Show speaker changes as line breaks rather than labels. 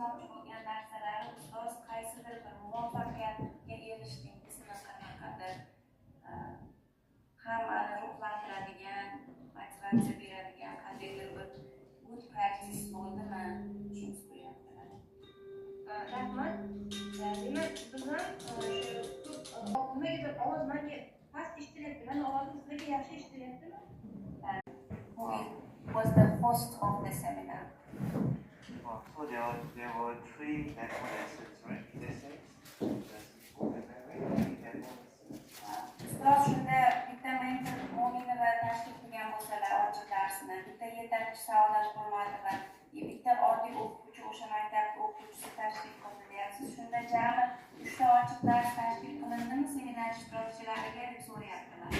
o'tkazmoqchi bo'lgan narsalari ustoz qaysidir bir muvaffaqiyatga erishdingiz, qanaqadir hammani ruhlantiradigan, motivatsiya beradigan qandaydir bir good practice bo'ldimi? Shuni so'rayaptilar.
Rahmat. Demak, biz ham nimagadir ovoz menga past eshitilyapti. Meni ovozim sizlarga yaxshi eshitilyaptimi?
Was the host of the seminar.
So there were 3 demo lessons, right? Essays,
Ustoz shunda bitta mentor Mo'minova tashkil qilgan bo'lsalar ochiq darsni, bitta yetakchi Saodat Qurmatova, bitta oddiy o'quvchi o'sha maktab o'quvchisi tashkil qildi deyapsiz. Shunda jami 3 ta ochiq dars tashkil qilindimi seminar ishtirokchilariga deb so'rayaptilar.